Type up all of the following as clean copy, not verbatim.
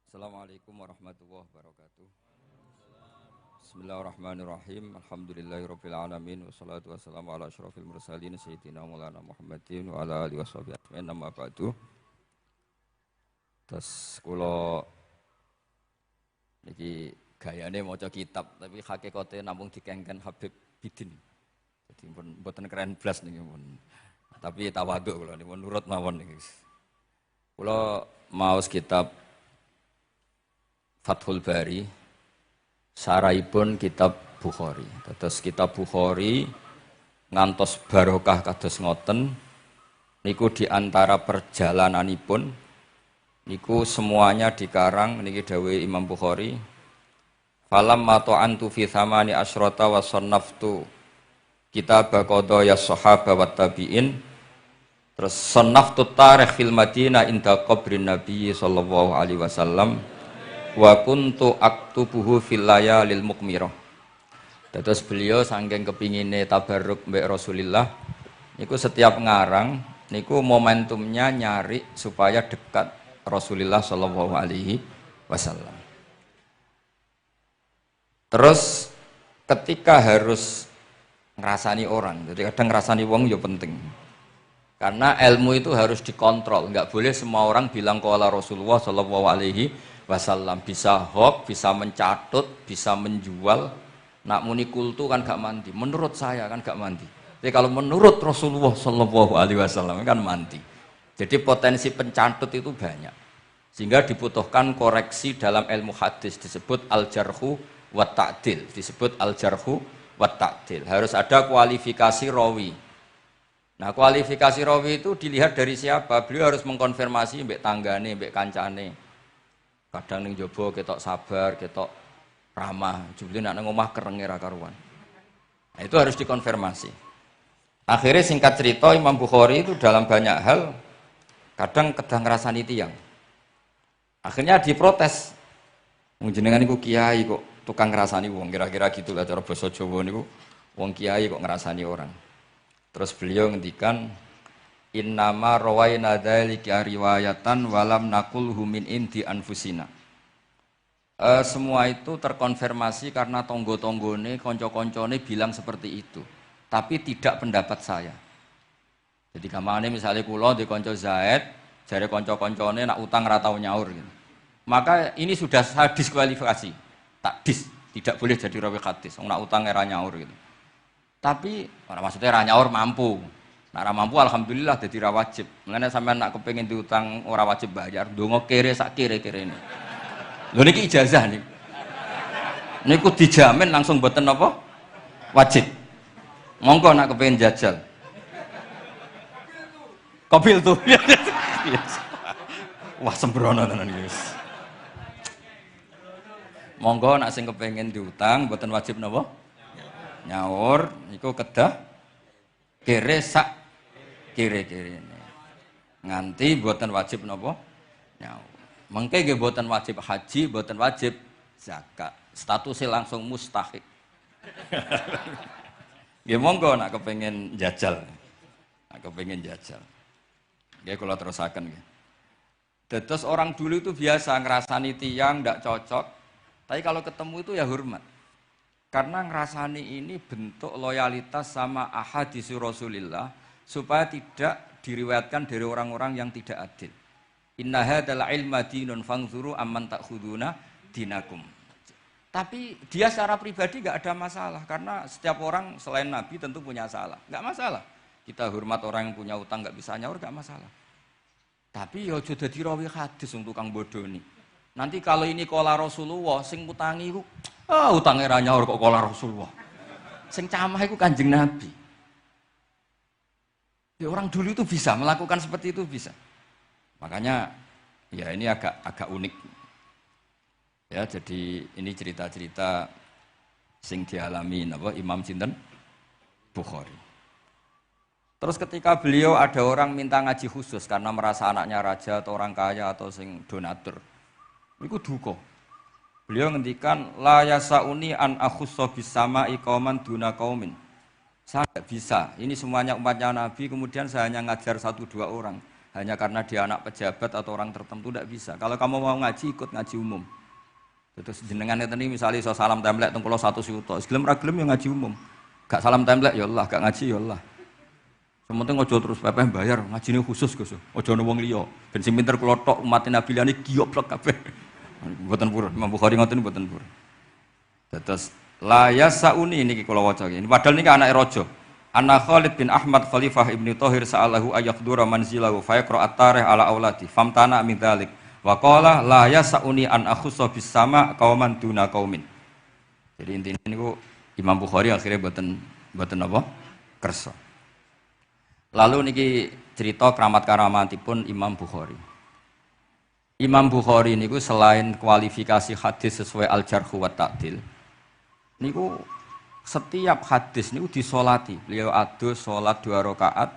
Assalamualaikum warahmatullahi wabarakatuh. Bismillahirrahmanirrahim. Alhamdulillahirabbil alamin wassalatu wassalamu ala asyrofil mursalin sayyidina Maulana Muhammadin wa ala alihi washabihi ajmain. Amma ba'du. Terus kula niki gayane maca kitab tapi hakikate namung dikengken Habib Bidin. Jadi mboten keren blas niki pun. Tapi tawadhu kula niku nurut mawon niki. Kula maos kitab Fathul Bari, saraipun kitab Bukhari. Terus kitab Bukhari ngantos barokah kados ngoten niku diantara perjalananipun niku semuanya dikarang niki dawuh Imam Bukhari. Falam mata'antu fi thamani asyrata wa sannaftu kitab qadaya sahaba wat tabi'in. Terus sannaftu tarikh fil Madinah inda qabrin Nabi sallallahu alaihi wasallam. Wa kuntu aktubuhu fil layalil mukmirah. Terus beliau saking kepingine tabarruk mbek Rasulillah niku setiap ngarang niku momentumnya nyari supaya dekat Rasulullah sallallahu alaihi wasallam. Terus ketika harus ngerasani orang, jadi kadang ngerasani wong ya penting. Karena ilmu itu harus dikontrol, enggak boleh semua orang bilang qala Rasulullah sallallahu alaihi wasallam, bisa hoax, bisa mencatut, bisa menjual. Nak muni kultu kan gak mandi. Menurut saya kan gak mandi. Jadi kalau menurut Rasulullah sallallahu alaihi wasallam kan mandi. Jadi potensi pencatut itu banyak. Sehingga dibutuhkan koreksi dalam ilmu hadis disebut al-jarhu wa ta'dil, disebut al-jarhu wa ta'dil. Harus ada kualifikasi rawi. Nah, kualifikasi rawi itu dilihat dari siapa? Beliau harus mengkonfirmasi mbek tanggane, mbek kancane. Kadang ning jaba ketok sabar, ketok ramah, jebule nek nang omah kerenge ra karuan. Nah, itu harus dikonfirmasi. Akhirnya singkat cerita Imam Bukhari itu dalam banyak hal kadang kedang ngrasani tiyang. Akhirnya diprotes. Wong jenengan niku kiai kok tukang ngrasani wong, kira-kira gitulah cara basa Jawa niku. Wong kiai kok ngrasani orang. Terus beliau ngendikan innama rawaina dzalika riwayatan walam naqulhu min indi anfusina. Semua itu terkonfirmasi karena tonggo-tonggone, konco-koncone bilang seperti itu. Tapi tidak pendapat saya. Jadi kamane misalnya kula di konco Zaid, jare konco-koncone nak utang ra tau nyaur gitu. Maka ini sudah saya diskualifikasi. Tidak boleh jadi rawi hadis. Wong nak utang era nyaur gitu. Tapi maksudnya ra nyaur mampu. Nah, ora mampu alhamdulillah dadi ra wajib. Mulane sampean nak kepengin diutang ora wajib bayar, ndonga kere sak kere-kerene. Lho niki ijazah nih. Niku dijamin langsung mboten apa? Wajib. Monggo nak kepengin jajal. Kobil tuh. Wah, sembrono tenan iki. Monggo nak sing kepengin diutang mboten wajib napa? Nyaur niku kedah kere sak kere-kere ini nganti buatan wajib nopo nyawa mengke nggih buatan wajib haji, buatan wajib zakat, statusnya langsung mustahik. Nggih monggo nak kepengin jajal, nggih kula terusaken nggih. Dados orang dulu itu biasa ngrasani tiyang ndak cocok, tapi kalau ketemu itu ya hormat. Karena ngrasani ini bentuk loyalitas sama ahadits Rasulillah supaya tidak diriwayatkan dari orang-orang yang tidak adil. Inna hadzal ilma dinun fangzuru amman ta'khuduna dinakum. Tapi dia secara pribadi enggak ada masalah karena setiap orang selain Nabi tentu punya salah. Enggak masalah. Kita hormat orang yang punya utang enggak bisa nyaur enggak masalah. Tapi ya aja dadi rawi hadis untuk tukang bodoni. Nanti kalau ini qala Rasulullah sing mutangi iku utangnya ra nyaur kok qala Rasulullah. Sing camah iku Kanjeng Nabi. Ya, orang dulu itu bisa melakukan seperti itu bisa. Makanya ya ini agak unik. Ya, jadi ini cerita-cerita sing dialami napa Imam sinten Bukhari. Terus ketika beliau ada orang minta ngaji khusus karena merasa anaknya raja atau orang kaya atau sing donatur. Niku duka. Beliau ngendikan la yasauni an akhussa bis sama'i qauman duna qaumin. Saya tidak bisa, ini semuanya umatnya Nabi, kemudian saya hanya ngajar 1-2 orang. hanya karena dia anak pejabat atau orang tertentu, tidak bisa. Kalau kamu mau ngaji, ikut ngaji umum. Terus jenengan itu nih misalnya so salam template teng kula 100 juta, gelem ra gelem ya ngaji umum. Gak salam template ya Allah, gak ngaji ya Allah. Sementing ojo terus pepeh bayar, ngajine khusus Gus. Ojo ono wong liya. Ben sing pinter kula tok umat Nabi liyane giyoblok kabeh. Mboten purun, Imam Bukhari ngoten mboten purun. Terus la yasauni niki kula waca iki. Padahal niki anake raja. Anna Khalid bin Ahmad Khalifah Ibnu Thahir sa'alahu ayaqdura manzilahu fa yaqra at-tarikh ala auladi famtana min dzalik. Wa qala la yasauni an akhussa bis sama qauman duna qaumin. Jadi intinya niku Imam Bukhari akhirnya mboten apa? Kersa. Lalu niki cerita keramat-keramatipun Imam Bukhari. Imam Bukhari niku selain kualifikasi hadis sesuai al-jarh wa ta'dil, niku setiap hadis niku disolati. Beliau adus sholat 2 rakaat,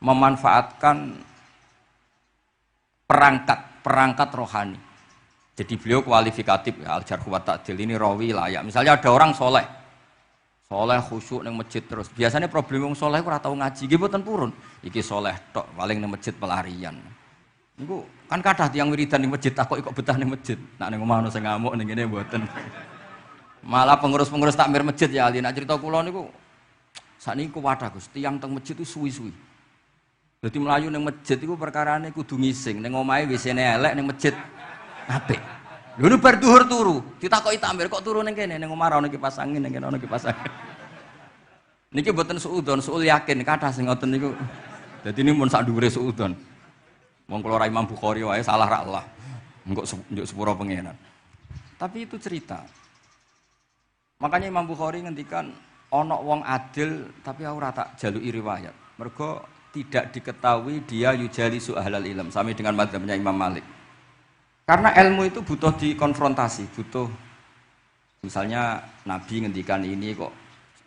memanfaatkan perangkat rohani. Jadi beliau kualifikatif ya, al-jarh wa ta'dil ini rawi layak. Misalnya ada orang soleh khusyuk nang masjid terus. Biasanya problem wong soleh ora tau ngaji, nggih mboten purun. Iki soleh tok paling nang masjid pelarian. Niku kan kathah tiyang wiridan ning masjid takok kok betah ning masjid. Nek ning omah ono sing ngamuk ning kene mboten. Malah pengurus-pengurus takmir masjid ya ali nak cerita kula niku sakniki kuwadah Gus, tiyang teng masjid itu suwi-suwi. Dadi mlayu ning masjid iku perkarane kudu ngising, ning omahe WC-ne elek ning masjid apik. Lho bar dhuwur turu, ditakoki takmir kok turu ning kene ning omah ora ono kipas angin, ning kene ono kipas angin. Niki mboten suudzon, suul yakin kathah sing ngoten niku. Dadi ini mun sak dhuwure suudzon. Wong kula Imam Bukhari wae salah ra Allah. Engko njuk sepuro pengenan. Tapi itu cerita. Makanya Imam Bukhari ngendikan ana wong adil tapi ora tak jaluki riwayat. Mergo tidak diketahui dia yujalisu ahlal ilm, sami dengan mazhabnya Imam Malik. Karena ilmu itu butuh dikonfrontasi, butuh misalnya Nabi ngendikan ini kok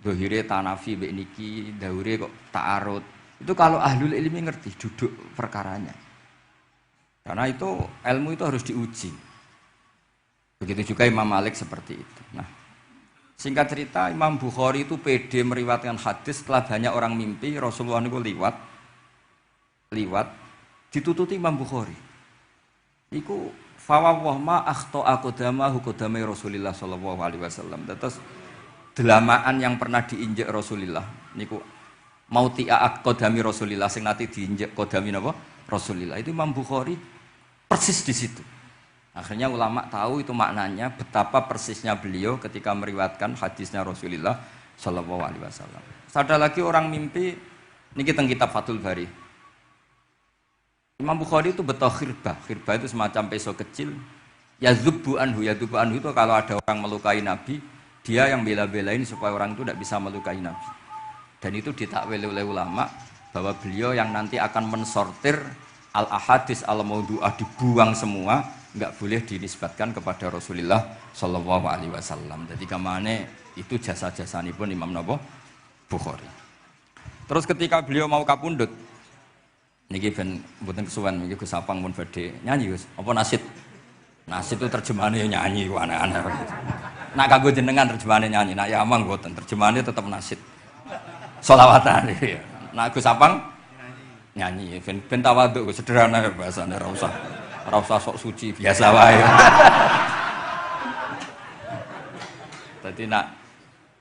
dohire tanafi mbek niki, daure kok ta'arud. Itu kalau ahlul ilmi ngerti duduk perkaranya. Karena itu ilmu itu harus diuji. Begitu juga Imam Malik seperti itu. Nah, singkat cerita Imam Bukhari itu pede meriwayatkan hadis setelah banyak orang mimpi Rasulullah niku liwat ditututi Imam Bukhari. Iku fawwah ma akhta aqdamahu qadamai Rasulillah sallallahu alaihi wasallam. Terus delamaan yang pernah diinjek Rasulillah niku mautia aqdami Rasulillah sing nate diinjek qadami napa Rasulillah. Itu Imam Bukhari persis di situ. Akhirnya ulama tahu itu maknanya betapa persisnya beliau ketika meriwayatkan hadisnya Rasulullah sallallahu alaihi wasallam. Ada lagi orang mimpi niki teng kitab Fathul Bari. Imam Bukhari itu betul khirbah itu semacam pisau kecil. Yadzubu anhu itu kalau ada orang melukai Nabi, dia yang bela-belain supaya orang itu tidak bisa melukai Nabi. Dan itu ditakwil oleh ulama bahwa beliau yang nanti akan mensortir al-ahadis al-maudu'ah, dibuang semua, enggak boleh dinisbatkan kepada Rasulullah sallallahu alaihi wasallam. Jadi kamane itu jasa-jasanipun Imam Bukhari. Terus ketika beliau mau kapundhut, niki ben mboten kesuwen niki Gus Sapang pun badhe nyanyi Gus. Apa nasid? Nasid itu terjemahannya ya nyanyi ku aneh-aneh. Nak kanggo jenengan terjemahannya nyanyi, nak ya amang mboten terjemahannya tetap nasid. Sholawatan ya. Nak Gus Sapang nyanyi ben tawadhu sederhana bahasane ora usah sok suci biasa wae. Tadi nak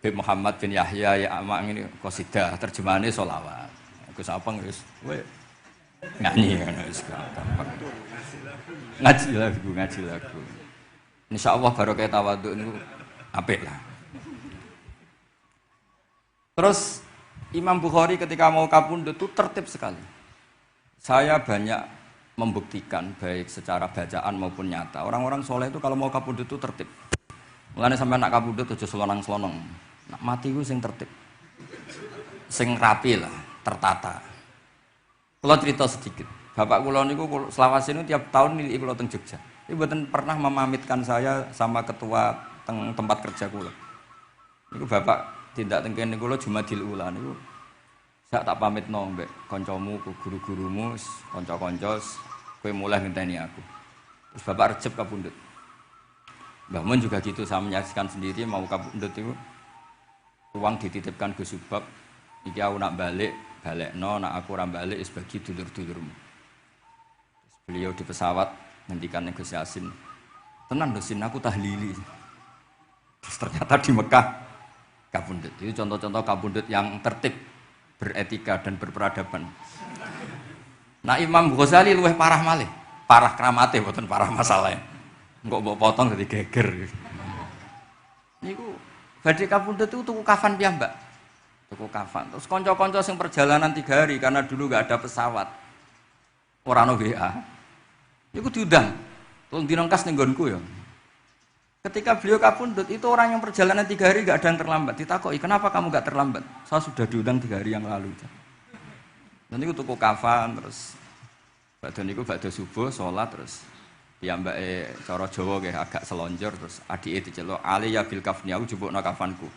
Habib Muhammad bin Yahya ya amang ini qasidah terjemahannya sholawat. Gus Sapang wis nyanyi gampang. Ngaji lagu. Insyaallah barokah tawadhu niku apik lah. Terus Imam Bukhari ketika mau kapundhut itu tertib sekali. Saya banyak membuktikan baik secara bacaan maupun nyata. Orang-orang soleh itu kalau mau kapundhut itu tertib. Mulane sampai nak kapundhut aja selonang-selonong. Nak mati ku sing tertib. Sing rapi lah, tertata. Kalau cerita sedikit, bapak kula niku selawase niku tiap tahun nilai kula teng Jogja. Iku mboten pernah memamitkan saya sama ketua tempat kerja kula. Niku bapak tindak teng kene kula Jumadil Ula niku sak tak pamitno mbek kancamu, guru-gurumu, kanca-kanca kowe mulai ngenteni aku. Terus bapak Recep kapundhut. Mbah Mun juga gitu, saya menyaksikan sendiri mau kapundhut itu uang dititipkan Gus Subab. Iki aku nak balekno, nak aku ora balik wis bagi dulur-dulurmu. Beliau di pesawat ngendikan Gus Yasin, tenan Gus Yasin aku tahlili. Terus ternyata di Mekah kabundut. Itu contoh-contoh kabundut yang tertib, beretika dan berperadaban. Nah Imam Ghazali luwih parah malih, parah kramate mboten parah masalahnya. Engko mbok potong dadi geger. Niku badhe kabundut itu tuku kafan piyambak. Tuku kafan. Terus kanca-kanca sing perjalanan 3 hari karena dulu enggak ada pesawat. Ora ono WA. Niku diundang. Tolong dinongkas ning nggonku ya. Ketika beliau kabundut itu orang yang perjalanan 3 hari enggak ada yang terlambat. Ditakoki, "Kenapa kamu enggak terlambat?" "Saya sudah diundang 3 hari yang lalu." Dan niku tuku kafan terus badhe niku badhe subuh salat terus piyambake cara Jawa nggih agak selonjor terus adike diceluk Ali ya bil kafni aku jupukno kafanku.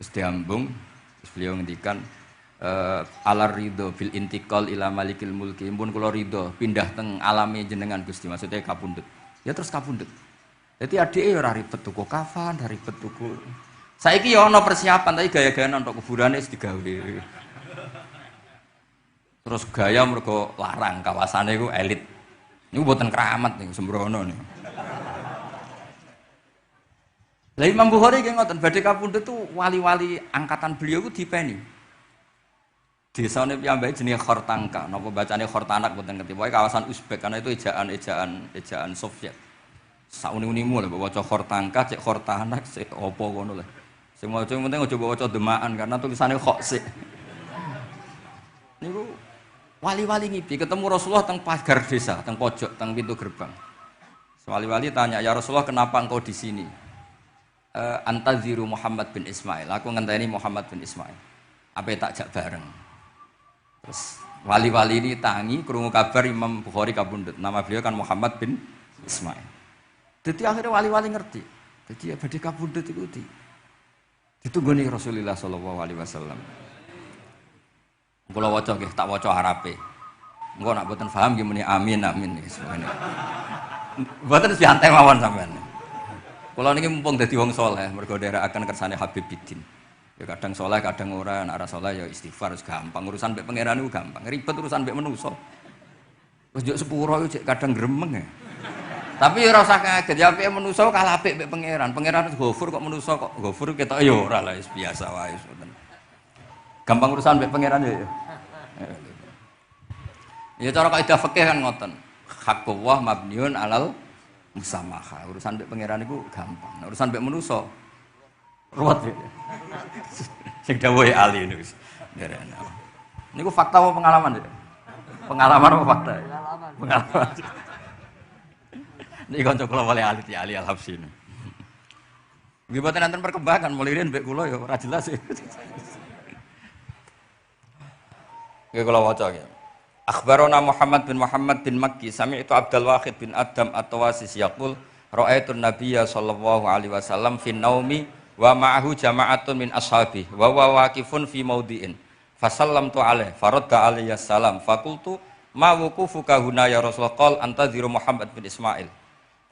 Terus diambung terus beliau ngendikan alar ridho bil intiqal ila malikil mulki pun kula ridho pindah teng alame jenengan Gusti maksudnya kabundut. Ya terus kabundut. Jadi adike ora ribet tuku kafan, ora ribet tuku. Saiki ya ana persiapan tapi gaya-gayaan untuk kuburane wis digawe. Terus gaya mergo larang kawasane iku elit. Niku mboten keramat niku sembrono niku. Lah Imam Bukhari nggih ngoten badhe kabundut tuh wali-wali angkatan beliau ku dipeni. Desane piyambake jenenge Khortangka, napa bacane Khortanak mboten ngerti. Pokoke kawasan Uzbek karena itu ejaan Soviet. Sauni-unimu lho waca Khortangka, cek Khortanak, cek apa ngono lho. Sing maca penting aja waca demaan karena tulisannya kok sik. Niku wali-wali ngipi ketemu Rasulullah teng pagar desa, teng pojok, teng pintu gerbang. Wali-wali tanya, "Ya Rasulullah, kenapa engkau di sini?" Antaziru Muhammad bin Ismail. Aku ngenteni Muhammad bin Ismail. Apa tak jak bareng. Terus wali-wali ini tangi krungu kabar Imam Bukhari kabundut. Nama beliau kan Muhammad bin Ismail. Jadi akhirnya wali-wali ngerti. Jadi ya badhe kabundut itu ditunggoni Rasulullah sallallahu alaihi wasallam. Kula waca nggih, tak waca harape. Engko nak mboten paham nggih muni amin amin nggih semene. Mboten santai mawon sampean. Kula niki mumpung dadi wong saleh mergo nderekaken kersane Habib Bidin. Ya kadang soleh, kadang ora, nek ora soleh ya istighfar gampang. Urusan mbek pangeran iku gampang. Ribet urusan mbek manusa. Wis njuk sepuro iku kadang gremeng ya. Tapi ora usah kaget, ya apike manusa kalah apik mbek pangeran. Pangeran Ghafur kok manusa kok Ghafur ketok ya ora lah wis biasa wae ngoten. Gampang urusan mbek pangeran ya. Ya cara kaidah fikih kan ngoten. Haqqullah mabniun alal musamaha. Urusan mbek pangeran iku gampang. Nah, urusan mbek manusa ruwet ya. Sing dawuhe Ali niku. Niku fakta apa pengalaman ya? Pengalaman apa fakta? Pengalaman. Niki kanca kula wali Ali Ali Al-Habsyi. Nggih boten enten perkembangan mulai riyen mbek kula ya ora jelas. Nggih kula waca nggih. Akhbarona Muhammad bin Makki sami'tu Abdul Wahid bin Adam at-Tawasis yaqul ra'aitu an-nabiyya sallallahu alaihi wasallam fi naumi wa ma'ahu jama'atun min ashabi wa waqifun fi maudhi'in fasallamtu alaihi faradda alayya salam faqultu ma wuqufuka huna ya Rasulullah qala antaziru Muhammad bin Ismail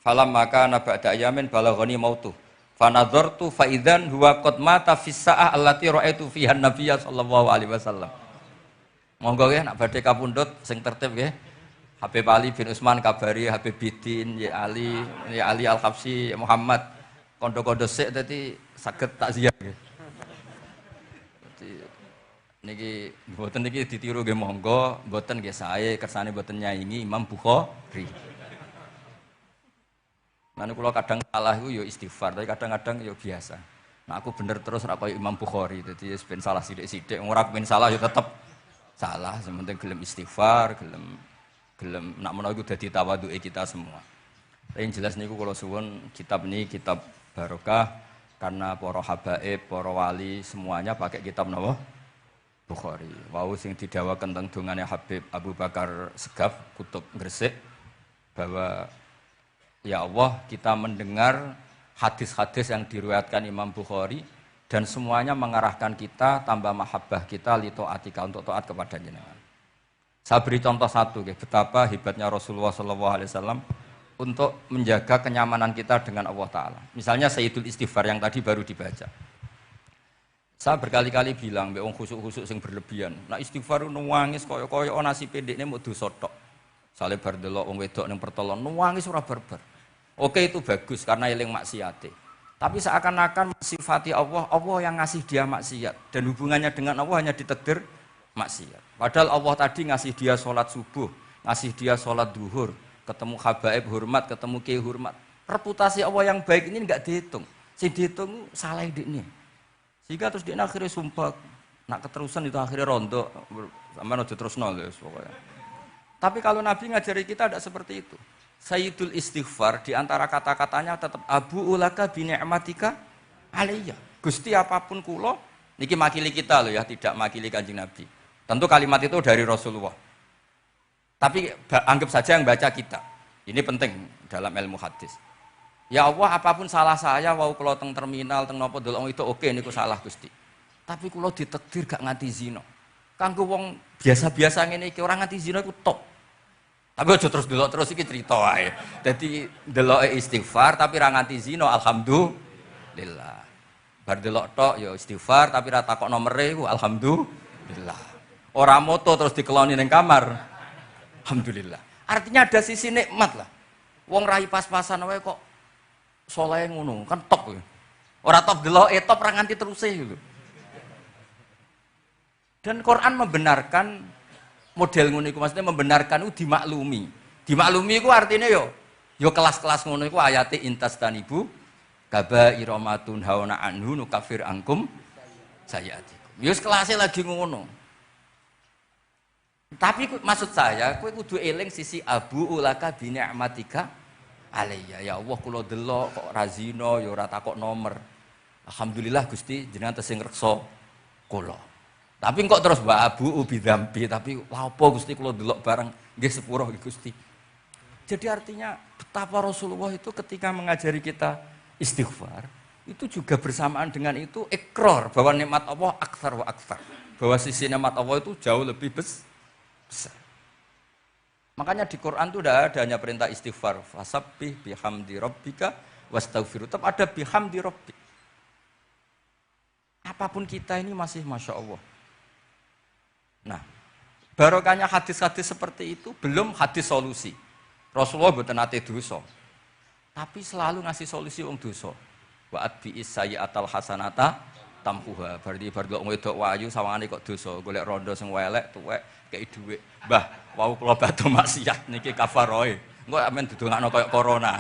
falamma kana ba'da ayamin balaghani mautu fanadhartu fa idzan huwa qad mata fis sa'ah allati ra'aitu fiha an-nabiyya sallallahu alaihi wasallam. Monggo nggih nak badhe kapundhut sing tertib nggih. Habib Ali bin Utsman kabari Habib Bidin ya Ali Al-Habsyi Muhammad kondo-kondo sik dadi saged takziah nggih. Dadi niki mboten niki ditiru nggih monggo, mboten nggih sae kersane mboten nyaingi Imam Bukhari. Lan kula kadang salah iku ya istighfar, tapi kadang-kadang ya biasa. Nah aku bener terus ora koyo Imam Bukhari, dadi ben salah sithik-sithik, ora ben salah ya tetep salah, sementing gelem istighfar, gelem nak menawa iku dadi tawadhuke kita semua. Tapi yang jelas niku kula suwun kitab ini kitab barokah karena para habaib, para wali semuanya pakai kitab napa? Bukhari. Wau sing didhawaken teng dongane Habib Abu Bakar Segaf Kutub Gresik bahwa ya Allah kita mendengar hadis-hadis yang diriwayatkan Imam Bukhari dan semuanya mengarahkan kita tambah mahabbah kita li taatika untuk taat kepada jenengan. Saya beri contoh satu betapa hebatnya Rasulullah SAW untuk menjaga kenyamanan kita dengan Allah Ta'ala. Misalnya Sayyidul Istighfar yang tadi baru dibaca. Saya berkali-kali bilang, mbek wong khusuk-khusuk sing berlebihan. Nah istighfar nangis koyo-koyo nasi pendekne mau dosa tok. Sale bar delok wong wedok ning pertolon nangis ora barbar. Oke itu bagus karena eling maksiate. Tapi seakan-akan sifati Allah, Allah yang ngasih dia maksiat dan hubungannya dengan Allah hanya ditakdir maksiat. Padahal Allah tadi ngasih dia sholat subuh, ngasih dia sholat duhur, ketemu habaib hormat, ketemu kiai hormat. Reputasi Allah yang baik ini enggak dihitung. Si dihitung salah ini. Sehingga terus dia akhirnya sumpah, nak keterusan itu akhirnya rontok, sama aja terus nol ya pokoknya. Tapi kalau Nabi ngajari kita tidak seperti itu. Sayyidul istighfar di antara kata-katanya tetap abu ulaka bi ni'matika alayya. Gusti apapun kula niki makili kita loh ya, tidak makili Kanjeng Nabi. Tentu kalimat itu dari Rasulullah. Tapi anggap saja yang baca kita. Ini penting dalam ilmu hadis. Ya Allah, apapun salah saya wau kula teng terminal teng napa delok itu oke niku salah Gusti. Tapi kula ditakdir gak nganti zina. Kanggo wong biasa-biasa ngene iki ora nganti zina iku top. Tapi aja terus delok terus iki cerita wae. Dadi deloke istighfar tapi ra nganti zina alhamdulillah. Bar delok tok ya istighfar tapi ra takok nomere iku alhamdulillah. Ora moto terus dikeloni ning kamar. Alhamdulillah. Artinya ada sisi nikmat lah. Wong rai pas-pasan wae kok saleh ngono, kan top ya. Ora top deloke top ra nganti teruse gitu. Dan Quran membenarkan model ngono iku, maksudnya membenarkan itu dimaklumi. Dimaklumi iku artinya yo kelas-kelas ngono iku ayate intastanibu kabaira matun hauna anhu nukafir angkum sayatikum. Yo kelase lagi ngono. Tapi maksud saya kowe kudu eling sisi abu ulaka bi ni'matika alayya. Ya Allah kula delok kok ra zina ya ora takok nomor. Alhamdulillah Gusti jenengan tesih ngreksa kula. Tapi kok terus mbak abu ubi dampi, tapi apa Gusti kalau delok bareng nggih sepuro Gusti. Jadi artinya betapa Rasulullah itu ketika mengajari kita istighfar, itu juga bersamaan dengan itu ikrar bahwa nikmat Allah aktsar wa aktsar. Bahwa sisi nikmat Allah itu jauh lebih besar. Makanya di Quran itu tidak ada hanya perintah istighfar, fasabbih bihamdi rabbika wastaghfir. Tetap ada bihamdi rabbik. Apapun kita ini masih Masya Allah. Nah, barokahnya hadis-hadis seperti itu belum hadis solusi. Rasulullah mboten nate dosa. Tapi selalu ngasih solusi wong dosa. Wa atbi'is sayyi'atal hasanata tampuha. Berarti bar delok wedok wayu sawangane kok dosa, golek rondo sing welek tuwek kei dhuwit. Mbah, wau kula badhe maksiat niki kafaroe. Engko amen didongakno kaya corona.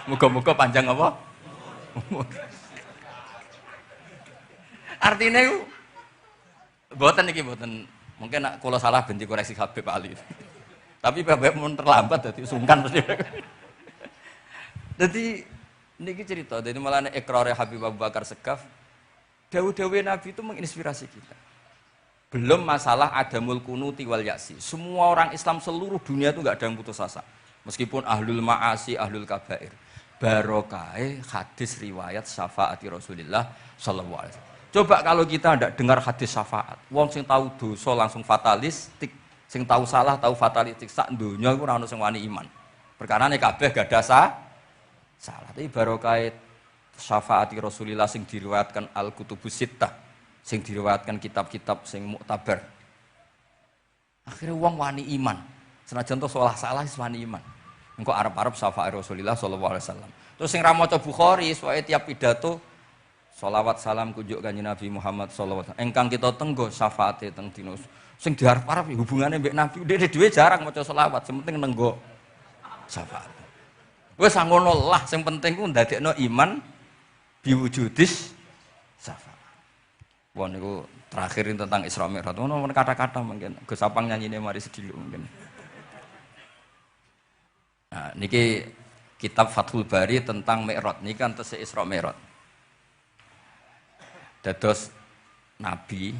Muga-muga panjang apa? Artinya itu mboten iki mboten, mungkin nak kula salah ben dikoreksi Habib Ali. Tapi Habib mun terlambat dadi sungkan mesti. Dadi niki cerita, dadi malah nek ikrare Habib Abu Bakar Segaf, dawuh-dawuh Nabi itu menginspirasi kita. Belum masalah adamul kunuti wal ya'si. Semua orang Islam seluruh dunia itu enggak ada yang putus asa. Meskipun ahlul ma'asi, ahlul kabair. Barokahe hadis riwayat syafaati Rasulullah sallallahu alaihi wasallam. Coba kalau kita tidak dengar hadis syafaat, wong sing tahu dosa langsung fatalistik, sing tahu salah tahu fatalistik, sak donya iku ora ono sing wani iman. Perkarane kabeh gak ada salah. Tapi barokah syafaati Rasulillah sing diriwayatkan Al-Kutubus Sittah, sing diriwayatkan kitab-kitab sing muktabar. Akhirnya wong wani iman. Senajan to salah wis wani iman. Engko arep-arep syafaat Rasulillah sallallahu alaihi wasallam. Terus sing ra maca Bukhari, soalnya tiap pidato sholawat salam kunjuk kanjeng Nabi Muhammad sallallahu alaihi wasallam. Engkang kita tenggo syafaate teng dina sing diarep-arep hubungane mbek Nabi. Dhewe jarang maca sholawat, sing penting nenggo syafaat. Wis ngono lah, sing penting ku ndadekno iman biwujudis syafaat. Wah niku terakhir tentang Isra Mi'raj. Ono kata-kata mungkin Gus Apang nyanyine mari sedhilu mungkin. Nah, niki kitab Fathul Bari tentang Mi'raj. Niki kan tesih Isra Mi'raj. Dados nabi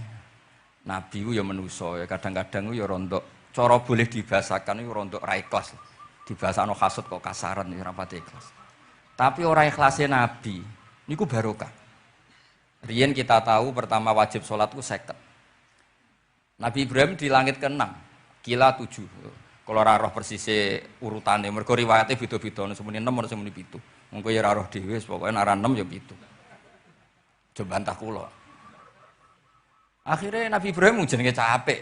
ku ya manusa ya kadang-kadang ku ya rontok cara boleh dibahasakan ku rontok ra ikhlas. Dibahasano hasud kok kasaran ya ora pati ikhlas. Tapi ora ikhlase nabi niku barokah. Riyen kita tahu pertama wajib salat ku 50. Nabi Ibrahim di langit ke-6, kila 7. Kalau ora roh persise urutane mergo riwayate beda-beda, semene 6 ana semene 7. Mengko ya ora roh dhewe pokoke nek ora 6 ya 7. Coba bantah kula. Akhirnya Nabi Ibrahim jenenge capek.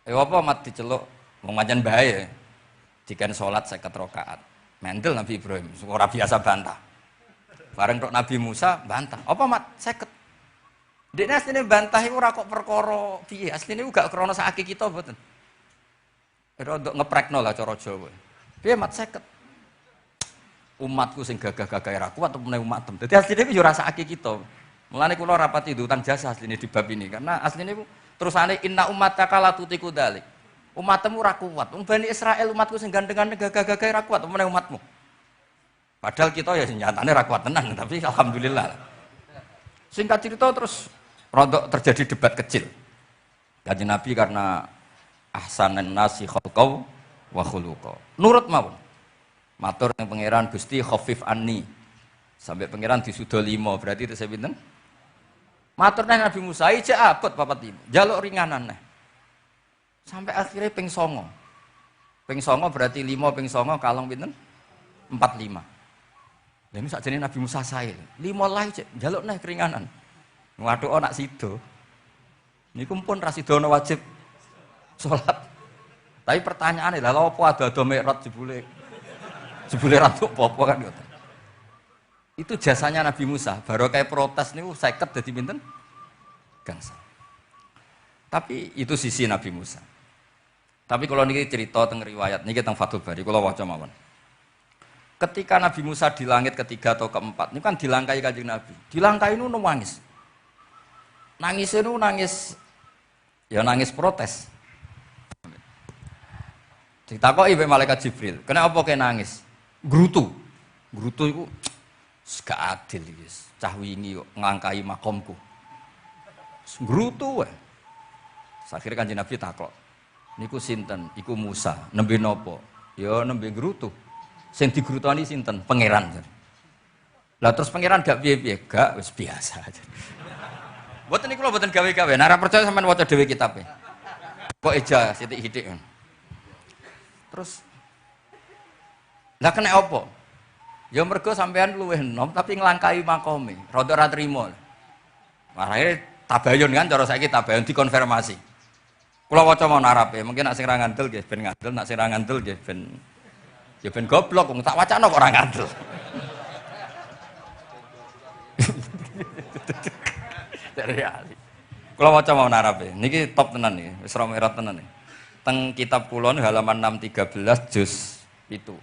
Apa mat diceluk Wong pancen bae. Diken salat 50 rakaat. Mendel Nabi Ibrahim, ora biasa bantah. Bareng tok Nabi Musa bantah. Apa mat 50? Dekne asline bantah iku ora kok perkara piye. Asline iku gak krana sak kita mboten. Rodok ngeprekno lah cara Jawa. Piye mat 50? Umatku sing gagah-gagah ra kuat apa meneh umatem. Dadi asline iku yo ora sak kita. Mulane kula rapati utang jasa asline di bab ini karena asline iku terusane inna ummataka la tutiku dzalik. Umatmu ora kuat. Wong Bani Israil umatku sing gandengan gagah-gagah ra kuat apa meneh umatmu. Padahal kita ya nyatane ra kuat tenan, tapi alhamdulillah. Singkat cerita terus rodok terjadi debat kecil. Kanjeng Nabi karena ahsanan nasi khalqau wa khuluqa. Nurut mawon. Matur ning pangeran Gusti khafif anni. Sampai pangeran disudo 5, berarti itu saya pinten? Matur nang Nabi Musa iki abot papat 5. Jaluk ringanan neh. Sampai akhirnya ping 9. Ping 9 berarti 5 ping 9 kalong pinten? 45. Lha ini sakjane Nabi Musa sae. 5 lah cek njaluk neh keringanan. Waduh ana sida. Niku pun ra sida ana wajib salat. Tapi pertanyaane lha apa ada mikrot jebule? Jebule ra tuk apa kan ngoten. Itu jasanya Nabi Musa. Baru kayak protes niku 50 dadi pinten? Gangsal. Tapi itu sisi Nabi Musa. Tapi kalau niki cerita teng riwayat niki teng Fathul Bari kula waca mawon. Ketika Nabi Musa di langit ketiga atau keempat, ini kan dilangkai Kanjeng Nabi. Dilangkai itu nangis. Nangis itu nangis, ya nangis protes. Ditakoki mbek malaikat Jibril, kenapa kok nangis? Grutu. Grutu itu gak adil iki. Cah wingi kok nglangkai makomku. Grutu wae. Akhirnya Kanjeng Nabi takok. Niku sinten? Iku Musa. Nembe napa? Ya nembe grutu. Sing digrutoni sinten? Pangeran. Lah terus pangeran gak piye-piye, gak wis biasa aja. Mboten niku lho mboten gawe-gawe. Nek ora percaya sampean waca dhewe kitabe. Kok eja sithik-sithik. Terus lah kena apa? Ya mergo sampean luwih enom tapi nglangkai makome. Rada ora trima. Marane tabayun kan cara saiki tabayun dikonfirmasi. Kula waca mon Arabe, mungkin nek sing ra ngandel nggih ben ngandel, nek sing ra ngandel nggih ben ya ben goblok wong tak wacana kok ora ngandel. Dari ali. Kula waca mon Arabe, niki top tenan niki, wis romerat tenan niki. Teng kitab kula halaman 613 juz itu.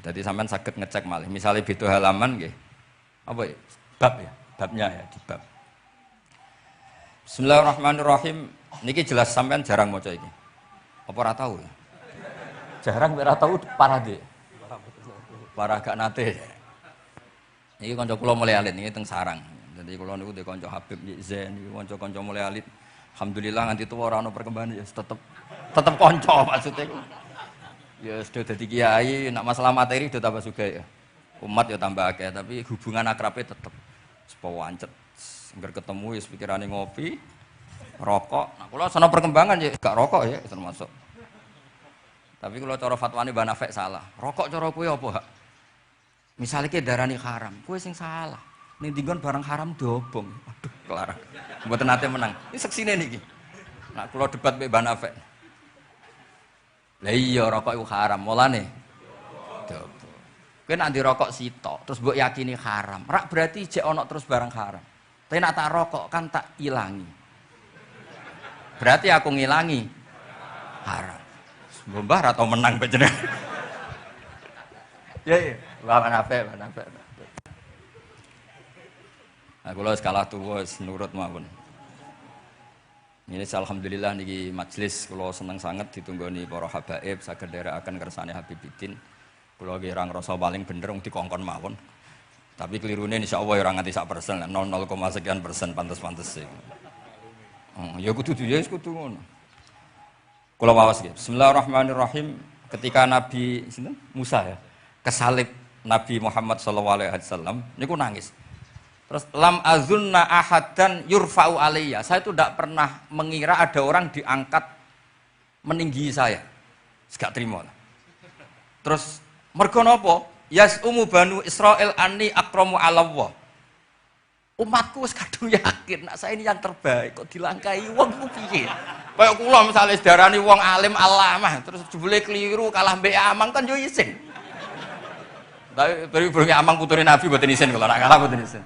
Jadi sampean saged ngecek malih. Misalnya beda halaman nggih. Apa ya? Bab ya, babnya ya di bab. Bismillahirrahmanirrahim. Niki jelas sampean jarang maca iki. Apa ora tahu ya? Jarang ora tahu parah deh. Parah gak nate. Niki kanca kula mulai alit niki teng sarang. Jadi kula niku dhe kanca Habib Zain niki kanca-kanca mulai alit. Alhamdulillah nganti tuwa ora ono perkembangan ya tetep kanca maksudnya. Ya sudah dadi kiai, nak masalah materi sudah tambah sugih ya. Umat ya tambah akeh, tapi hubungan akrabnya tetep sepo wancet. Ngger ketemu wis pikirane ngopi, rokok. Nah, kula sono perkembangan ya gak rokok ya termasuk. Tapi kalau cara fatwane Mbah Nafek salah. Rokok cara kowe apa, Hak? Misale ki darani haram, kowe sing salah. Ning dinggon barang haram dobong. Aduh, kelar. Mboten nate menang. Ini seksine niki. Nah, kula debat mbek Mbah Nafek. Lah iya rokok iku haram, mulane dobong. Kowe nek ndirokok sitok, terus mbok yakini haram. Rak berarti jek ana terus barang haram. Tapi nek tak rokok kan tak ilangi. Berarti aku ngilangi haram. Mbah atau menang panjenengan. Ya iya, Mbah Nafek. Nah, kula kalah tuwa wis nurut mawon. Ini alhamdulillah niki majelis kula seneng sanget ditunggoni para habaib saged nderekaken kersane Habibiddin. Kula nggih ora ngrasa paling bener wong dikongkon mawon. Tapi kelirune insyaallah ora nganti 1%, 0,0 sekian persen pantes-pantes. Ya kudu ya wis kudu ngono. Kula waos nggih. Bismillahirrahmanirrahim. Ketika Nabi sinten? Musa ya, kesalib Nabi Muhammad sallallahu alaihi wasallam niku nangis. Terus lam azunna ahadan yurfa'u alayya. Saya itu tidak pernah mengira ada orang diangkat meninggi saya. Gak terima. Terus mergo napa? Yasumu banu Israil anni akramu 'ala Allah. Umatku wis kadung yakin nek saya ini yang terbaik kok dilangkai wong ku piye? Kayak kula misalnya sedarani wong alim alamah terus jebule keliru kalah mbek Amang kan yo isin. Tapi burung Amang putune Nabi mboten isin kula, nak kalah mboten isin.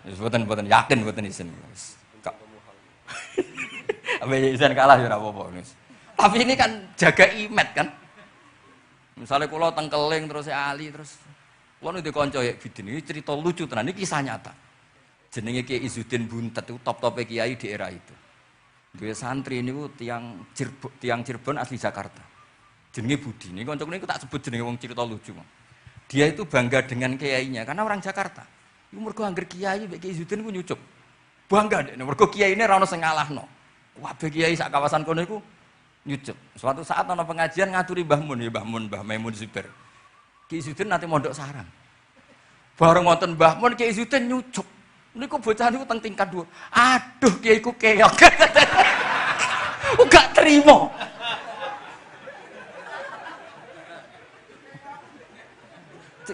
Wis mboten yakin mboten isin. Abe isin kalah ya ora apa-apa. Tapi ini kan jaga imet kan. Misalnya kula teng Keling terus Ali terus kula nu kanca ya bidin ini cerita lucu tenan iki kisah nyata. Jenenge Kiai Izzuddin Buntet itu top-top kiai di era itu. Dia santri niku tiang Cirebon asli Jakarta. Jenenge Budi. Ini kanca niku tak sebut jenenge wong cerita lucu. Dia itu bangga dengan kiainya karena orang Jakarta. Iku mergo angger kiai mek Kiai Izzuddin ku nyucup. Bangga dek mergo kiai ini ra ono sing ngalahno. Kabeh kiai sak kawasan kono iku nyucup. Suatu saat ana pengajian ngaturi Mbah Mun, ya Mbah Maimun Zubair. Kiai Izzuddin nate mondok sarang. Bareng wonten Mbah Mun Kiai Izzuddin nyucup. Niku bocah niku teng tingkat 2. Aduh kiaiku keok. Gak terima.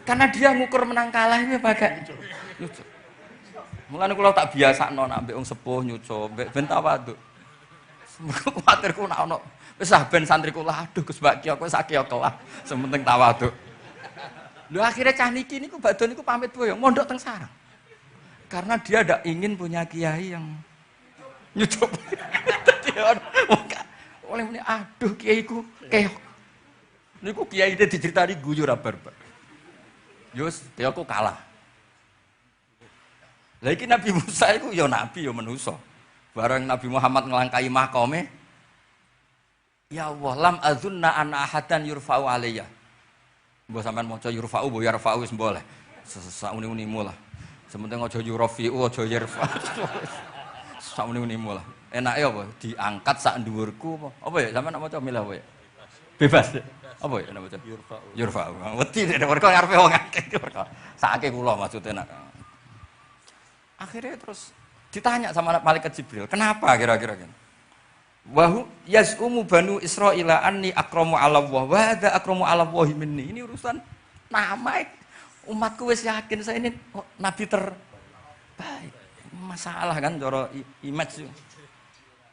Karena dia ngukur menang kalah ini pakai nyucup. Mulane kula tak biasakno nek ambek wong sepuh nyucup, mbek ben tawaduk. Kuwatirku nek ana wis ben santriku lah aduh Gus Mbak Kiok wis sak kiok lah, sementing tawaduk. Lho akhirnya cah niki niku badhe niku pamit boyong mondok teng sarang. Karena dia tidak ingin punya kiai yang nyucup. Oleh ini, aduh kiaiku keok. Niku kiai itu diceritani guyu ra barbar. Yus, kiaiku kalah. Lah iki Nabi Musa iku ya nabi ya manusa. Bareng Nabi Muhammad nglangkai makome, ya Allah lam azunna anna ahadan yurfa'u alayya. Mbok sampean maca yurfa'u mbok yarfa'u wis boleh. Sauni-unimu lah. Sementing aja yurafi'u aja yarfa. Sauni-unimu lah. Enake apa? Diangkat sak dhuwurku apa? Apa ya sampean nak maca milah apa ya? Bebas. Apa ya nak maca? Yurfa'u. Yurfa'u. Wedi nek mergo ngarepe wong akeh mergo. Sakake kula maksudnya nak. Akhirnya terus ditanya sama malaikat Jibril, kenapa kira-kira kan? Wahu yaz'umu banu Israila anni akramu 'ala Allah wa hadza akramu 'ala Allah minni. Ini urusan nama umatku wis yakin saya ini nabi terbaik. Masalah kan cara image.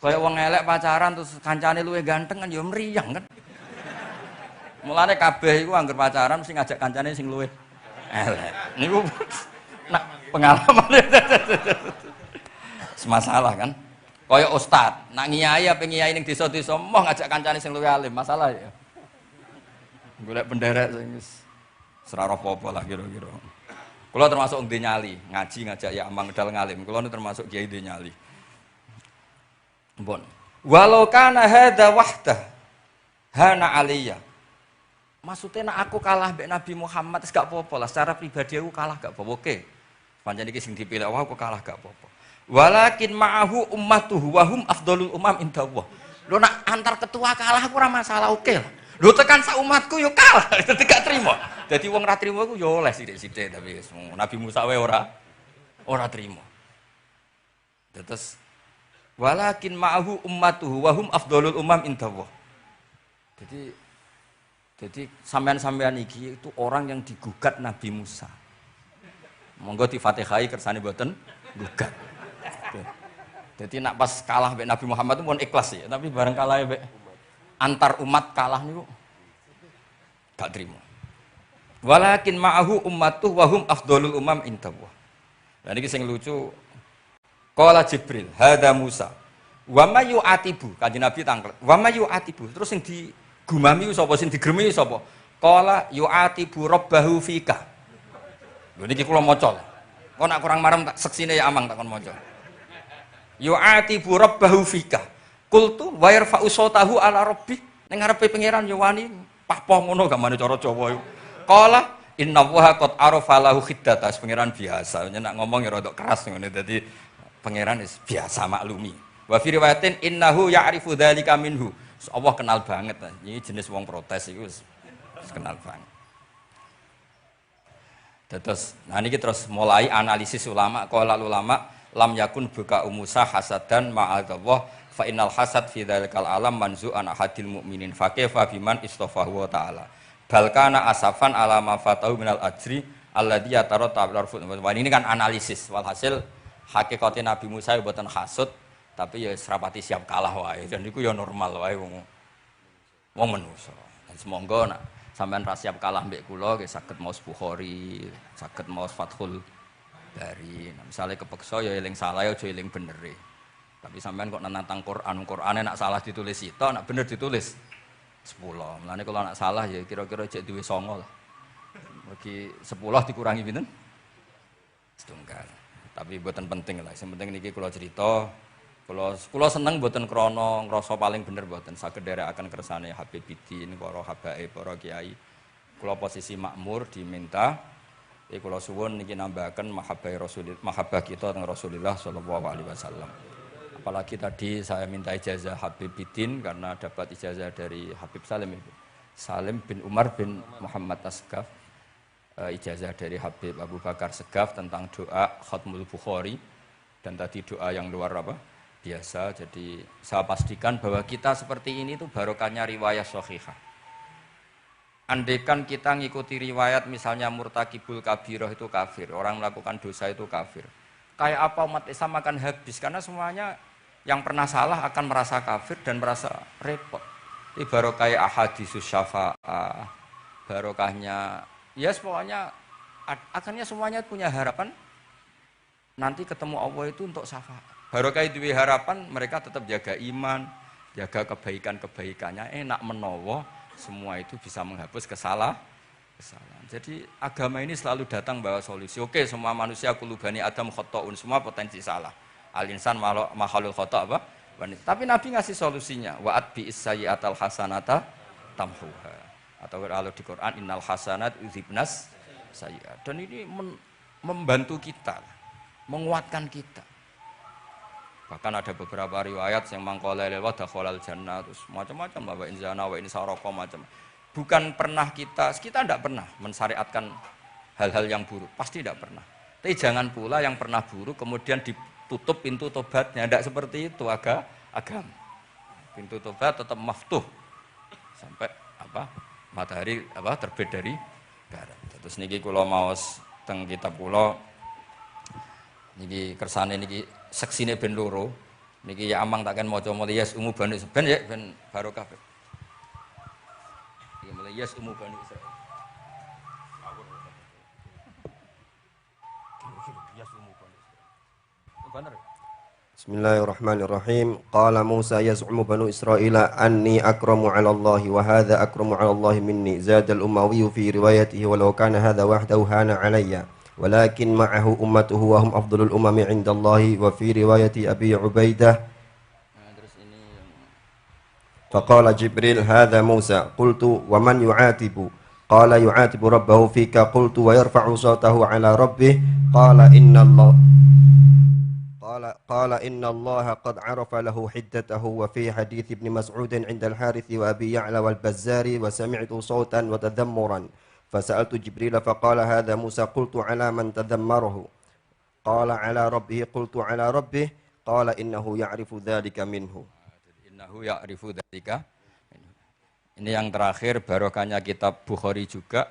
Kayak wong elek pacaran terus kancane luwih ganteng kan ya mriyang kan. Mulane kabeh iku anggere pacaran mesti ngajak kancane sing luwih elek. Niku nak pengalaman. Semasalah kan. Kaya ustad, nak ngiyai apa ngiyai ning desa-desa moh ngajak kancane sing luwih alim, masalah ya. Golek penderek sing wis ora apa-apa lah kira-kira. Kula termasuk ndek nyali, ngaji ngajak ya amang dal ngalim. Kula nu termasuk kiai ndek nyali. Mpun. Walau kana hadza wahda hana aliyya. Maksudnya nak aku kalah mbek Nabi Muhammad wis gak apa-apa lah, secara pribadi aku kalah gak apa-apa. Oke. Pancen iki sing dipilih wah aku kalah gak apa-apa. Walakin ma'ahu ummatuhu wa hum afdhalul umam indallah. Lho nak antar ketua kalah aku ora masalah oke lah. Lho tekan sak umatku yo kalah, dadi gak trimo. Dadi wong ra trimo iku yo oleh sithik-sithik tapi Nabi Musa wae ora trimo. Terus walakin ma'ahu ummatuhu wa hum afdhalul umam indallah. Jadi sampean-sampean iki itu orang yang digugat Nabi Musa. Monggo di Fatihai kersane mboten gugat. Jadi nak pas kalah mbek Nabi Muhammad itu pun ikhlas ya, tapi bareng kalah mbek antar umat kalah niku gak trimo. Walakin ma'ahu ummatuh wa hum afdhalul umam indallah. Lah niki sing lucu. Qala Jibril, hadza Musa. Wa may yu'atibu, Kanjeng Nabi tanglet. Wa may yu'atibu, terus sing digumami sapa sing digremi sapa? Qala yu'atibu rabbahu fika. Lho niki kula maca. Kok nak kurang marem tak seksine ya amang tak kon maca. Yu'atibu rabbahu fika. Qultu wa yarfa'u sautahu ala rabbi. Ning ngarepe pangeran yo wani pahpoh ngono gamane cara Jawa iku. Qala innallaha qad arafa lahu khiddata. Pangeran biasa, nek ngomong ya rada keras ngene dadi pangeran wis biasa maklumi. Wa fi riwayatin innahu ya'rifu dzalika minhu. Allah kenal banget. Ini jenis wong protes iku wis kenal banget. Terus, nah ini terus mulai analisis ulama. Qala ulama lam yakun buka umusa hasadan ma'adzallah fa innal hasad fi dzalikal alam manzu'an ahadil mu'minin fa kaifa biman istafahu wa ta'ala bal kana asafan ala ma fatahu minal ajri alladzi yataratta bil arfud. Ini kan analisis walhasil hakikate Nabi Musa mboten hasud Tapi ya serapati siap kalah wae. Dan itu ya normal wae wong menungso. Dan semonggo nak sampean ra siap kalah mbek kula nggih saged maos Bukhari, saged maos Fathul Bari. Nah, misalnya kepeksa ya eling salah ya aja eling benere. Tapi sampean kok nantang Qur'ane nak salah ditulis sito, nak bener ditulis 10. Mulane kalau nak salah ya kira-kira cek duwe 9 lah. Bagi 10 dikurangi pinten? Setunggal. Tapi mboten penting lah. Yang penting niki kula cerita, kula seneng mboten krana ngrasa paling bener mboten saged nderekaken kersane Habibidin, para habaib, para kiai. Kula posisi makmur diminta kula suwun niki nambahaken mahabbah kita teng Rasulullah sallallahu alaihi wasallam. Apalagi tadi saya minta ijazah Habib Bidin karena dapat ijazah dari Habib Salim bin Umar bin Muhammad Asgaf, ijazah dari Habib Abu Bakar Segaf tentang doa Khatmul Bukhari, dan tadi doa yang luar biasa. Jadi saya pastikan bahwa kita seperti ini tuh barokahnya riwayat sahihah. Andaikan kita ngikuti riwayat misalnya murtakibul kabirah itu kafir, orang melakukan dosa itu kafir, kayak apa umat Islam akan habis, karena semuanya yang pernah salah akan merasa kafir dan merasa repot. Ini barokah ahadisus syafa'ah, barokahnya, ya pokoknya akhirnya semuanya punya harapan nanti ketemu Allah itu untuk syafaat. Barokah itu harapan, mereka tetap jaga iman, jaga kebaikan-kebaikannya, enak menowo, semua itu bisa menghapus kesalahan. Jadi agama ini selalu datang bawa solusi. Oke, semua manusia kulubani Adam khotoun, semua potensi salah. Al-insan makhluk khota apa? Tapi Nabi ngasih solusinya. Wa'at bi isayyatal hasanata tamhuha. Atau kalau di Quran innal hasanat udzibnas sayyi'at. Dan ini membantu kita, menguatkan kita. Bahkan ada beberapa riwayat yang mangqala lewat dakhalal jannah, terus macam-macam wa in zana wa in saraqa macam. Bukan pernah kita tidak pernah mensyariatkan hal-hal yang buruk, pasti tidak pernah. Tapi jangan pula yang pernah buruk kemudian ditutup pintu tobatnya, tidak seperti itu agama. Pintu tobat tetap maftuh sampai matahari terbit dari barat. Terus niki kula maos teng kitab kula niki kersane niki seksine ben loro. Niki ya amang takkan maca muliyas umu bani ben ya ben barokah. Iki muliyas umu bani Israil. Bismillahirrahmanirrahim. Qala Musa yaz'umu banu Israila anni akramu 'ala Allah wa hadha akramu 'ala Allah minni. Zada al-Umawi fi riwayatihi walau kana hadha wahdahu hana 'alayya. Walakin ma'ahu ummatuhu wa hum afdalul umami 'inda Allah wa fi riwayati Abi Ubaidah. Faqala Jibril hadha Musa. Qultu wa man yu'atibu? Qala yu'atibu rabbahu fika. Qultu wa yarfa'u sawtahu 'ala rabbih. Qala inna Allah قال إن الله قد عرف له حدته. وفي حديث ابن مسعود عند الحارث وأبي يعلى والبزار وسمعت صوتا وتذمرا فسألت جبريل فقال هذا موسى. قلت على من تذمره؟ قال على ربه. قلت على ربه. قال إنه يعرف ذلك منه. Ini yang terakhir barokahnya kitab Bukhari juga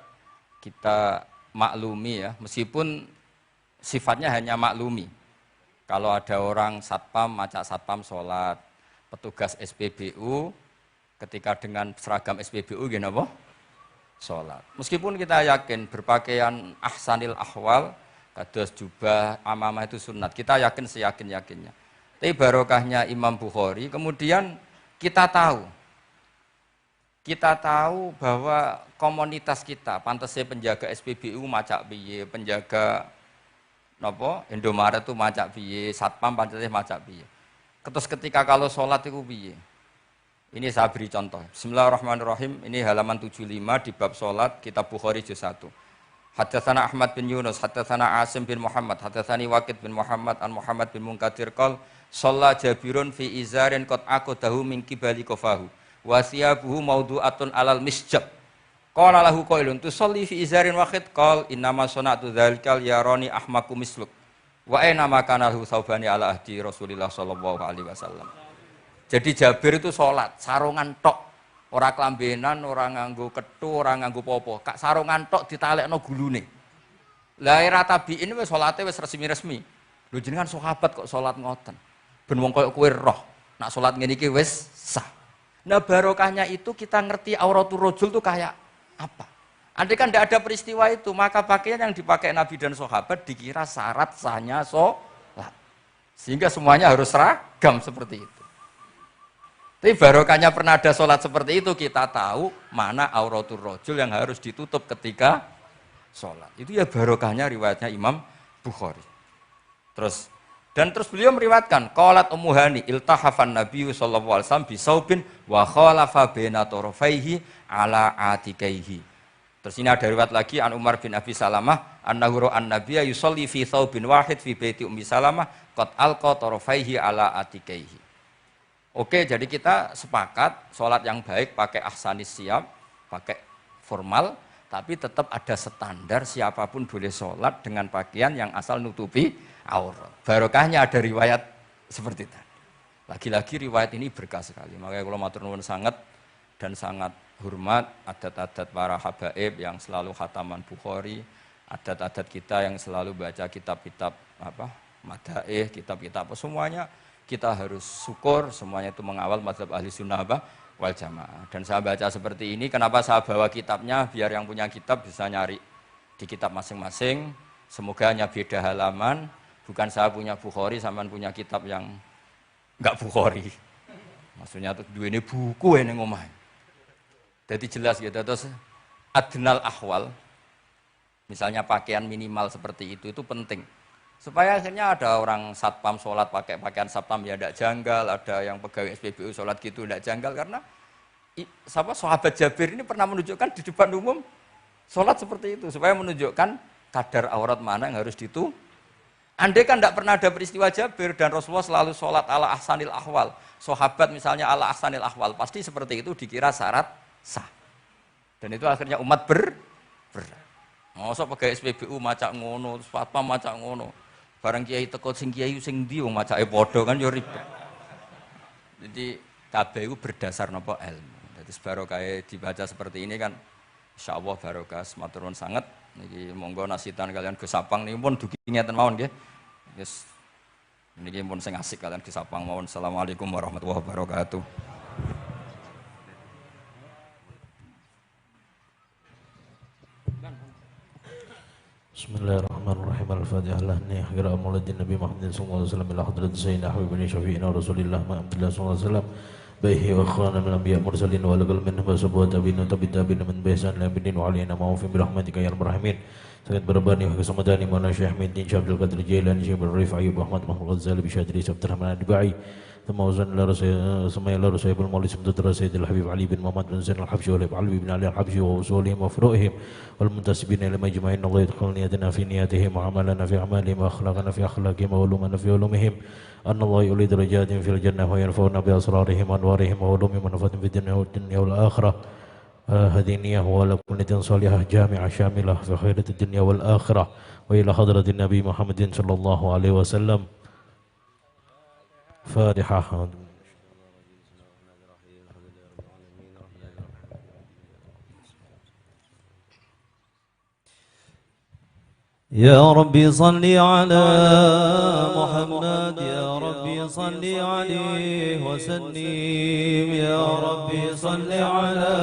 kita maklumi ya, meskipun sifatnya hanya maklumi. Kalau ada orang satpam, macak satpam sholat, petugas SPBU ketika dengan seragam SPBU gini apa? Sholat. Meskipun kita yakin berpakaian ahsanil ahwal, kados jubah, amamah itu sunat, kita yakin seyakin-yakinnya. Tapi barokahnya Imam Bukhari, kemudian kita tahu bahwa komunitas kita, pantasnya penjaga SPBU macak piye, penjaga Indomaret itu macak piye, satpam pancetnya macak piye. Terus ketika kalau sholat itu piye? Ini saya beri contoh. Bismillahirrahmanirrahim. Ini halaman 75 di bab sholat kitab Bukhari juz 1. Haddatsana Ahmad bin Yunus, haddatsana Asim bin Muhammad, haddatsani Waqid bin Muhammad an Muhammad bin Munkadir qol shalla Jabirun fi izarin qad aqadahu min qibali qafahu wa thiyabuhu mawdu'atun alal misjab. Qala lahu qailun tusalli fi izarin wahid qal innama sana'tu dzalikal yarani ahmaku misluk wa aina ma kana lahu saubani ala ahdi Rasulillah sallallahu alaihi wasallam. Jadi Jabir itu salat sarungan tok, ora klambenan, ora nganggo kethu, ora nganggo popo, kak sarungan tok ditalekno gulune. Lah era tabiin wis salate wis resmi-resmi. Lho jenengan sahabat kok salat ngoten. Ben wong koyo kowe roh, nak salat ngene iki wis sah. Nah barokahnya itu kita ngerti auratul rajul itu kayak apa. Andai kan tidak ada peristiwa itu, maka pakaian yang dipakai Nabi dan sahabat dikira syarat sahnya sholat. Sehingga semuanya harus seragam seperti itu. Tapi barokahnya pernah ada sholat seperti itu, kita tahu mana auratul rajul yang harus ditutup ketika sholat. Itu ya barokahnya riwayatnya Imam Bukhari. Terus beliau meriwayatkan, qalat Ummu Hani iltahafan Nabi sallallahu alaihi wasallam bisaubin wa khalafa baina tarafaihi ala atikaihi. Terus ini ada riwayat lagi an Umar bin Abi Salamah annahu ra'an nabiyya yusolli fi thawbin wahid fi baiti Ummi Salamah qad alqa tarafaihi ala atikaihi. Oke, jadi kita sepakat sholat yang baik pakai ahsanis siyab, pakai formal, tapi tetap ada standar siapapun boleh sholat dengan pakaian yang asal nutupi aurat. Barokahnya ada riwayat seperti itu. Lagi-lagi riwayat ini berkah sekali. Makanya kalau matur nuwun sangat dan sangat hormat adat-adat para habaib yang selalu khataman Bukhari, adat-adat kita yang selalu baca kitab-kitab madaih, kitab-kitab semuanya kita harus syukur, semuanya itu mengawal mazhab ahli sunnah wal jamaah. Dan saya baca seperti ini, kenapa saya bawa kitabnya biar yang punya kitab bisa nyari di kitab masing-masing. Semoga hanya beda halaman, bukan saya punya Bukhari sampean punya kitab yang enggak Bukhari. Maksudnya tuh dua ini buku ini ngomong. Jadi jelas gitu. Terus adnal ahwal, misalnya pakaian minimal seperti itu penting. Supaya akhirnya ada orang satpam sholat pakai pakaian satpam ya tidak janggal, ada yang pegawai SPBU sholat gitu tidak janggal, karena sahabat Jabir ini pernah menunjukkan di depan umum sholat seperti itu, supaya menunjukkan kadar aurat mana yang harus ditu. Andai kan tidak pernah ada peristiwa Jabir dan Rasulullah selalu sholat ala ahsanil ahwal, sahabat misalnya ala ahsanil ahwal, pasti seperti itu dikira syarat sah. Dan itu akhirnya umat mosok pegawai SPBU macak ngono, satpam macak ngono. Barang kiai teko sing kiai sing ndi wong macake padha kan ya ribet. Jadi kabeh iku berdasar napa ilmu. Dadi barokah dibaca seperti ini kan insyaallah barokah matur nuwun sanget. Niki monggo nasitan kalian Gus Sapang niki pun dugi ngeten mawon nggih. Wis niki pun sing asik kalian Gus Sapang mawon. Assalamualaikum warahmatullahi wabarakatuh. Bismillahirrahmanirrahim. Al-Fatihah. Lahni akhira maulidin Nabi Muhammad sallallahu alaihi wasallam ila hadrat Sayyidina Habibina Syafi'ina Rasulillah Muhammadillah sallallahu alaihi wasallam baihi wa khana min anbiya mursalin wa lagal minhum wa tabi'in tabi'in min baisan la bidin wa alaina ma'ufin bi rahmatika ya arhamar rahimin. Sangat berbani wa kesamadani mana Syekh Ahmad bin Syabdul Qadir Jailani Syekh Rifai Ahmad Muhammad Ghazali bi Syadri Abdurrahman Ad-Dubai. ثم وزن إلى رسول المولى سمت سيد الحبيب علي بن محمد بن زين الحبشي علي بن علي الحبشي ووصولهم وفروعهم والمنتسبين إلى مجمعين الله يدخل نيتنا في نياتهم وعملنا في أعمالهم وأخلاقنا في أخلاقهم وعلومنا في علومهم أن الله يولي درجات في الجنة وينفعنا بأسرارهم وأنوارهم وعلومهم ونفعهم في الدنيا والآخرة. هذه النية وعلى كل نية صالحة جامعة شاملة في خيرة الدنيا والآخرة وإلى حضرة النبي محمد صلى الله عليه وسلم. فاتحة. يا ربي صل على محمد يا ربي صل عليه وسلم يا ربي صل على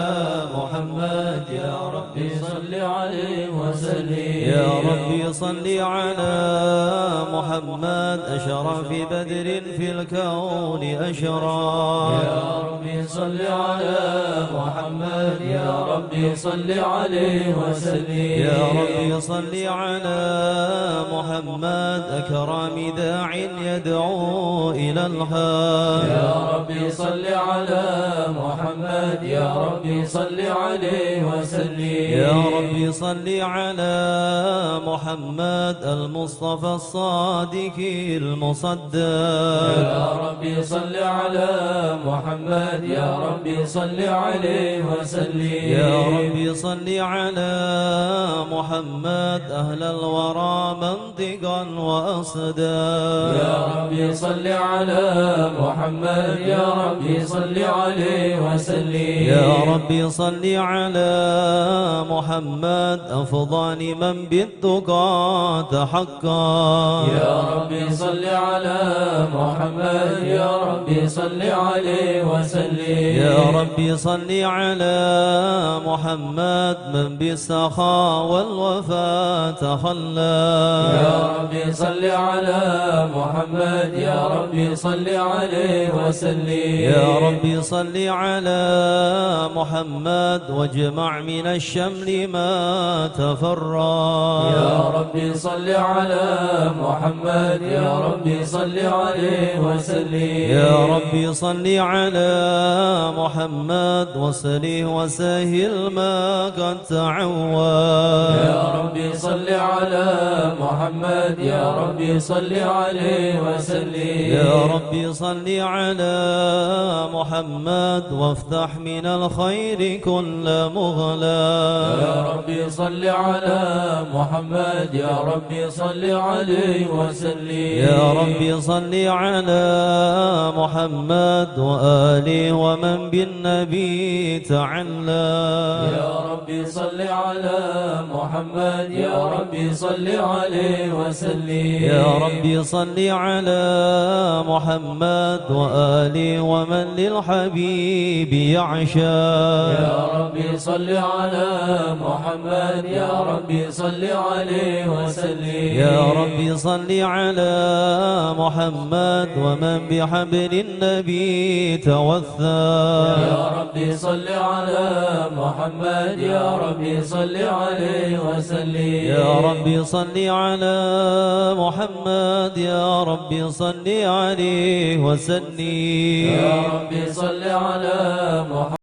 محمد يا ربي صل عليه وسلم يا ربي صل على محمد أشرف بدر في الكون أشرف يا ربي صل على محمد يا ربي صل عليه وسلم يا ربي صل على محمد أكرم داع يدعو إلى الخير يا ربي صل على محمد يا ربي صل عليه وسلم يا ربي صل على محمد المصطفى الصادق المصدق يا ربي صل على محمد يا ربي صل عليه وسلم يا ربي صل على محمد أهل الورى منطقا وأصدا يا ربي صل على محمد يا ربي صل عليه وسلم يا ربي صل على محمد أفضل من بالتقى تحقا يا ربي صل على محمد يا ربي صل عليه وسلم يا ربي صل على محمد من بالسخاء والوفاء تخلى يا ربي صل على محمد يا ربي صل عليه وسلم يا ربي صل على محمد واجمع من الشمل ما تفرى يا ربي صل على محمد يا ربي صل عليه وسلم يا ربي صل على محمد وصله وسهل ما قد تعوى يا ربي صل على محمد يا ربي صل عليه وسلم يا ربي صل على محمد وافتح من الخير كل مغلى يا ربي صل على محمد يا ربي صل عليه وسلم يا ربي صل على محمد وآله ومن بالنبي تعلى يا ربي صل على محمد يا ربي صل عليه وسلم يا ربي صل على محمد وآله ومن للحبيب يعشى يا ربي صل على محمد يا ربي صل عليه وسلم يا ربي صل على محمد ومن بحبل النبي توثى يا ربي صل على محمد يا ربي صل عليه وسلم يا ربي صل على محمد يا ربي صل عليه وسلم يا ربي صل على محمد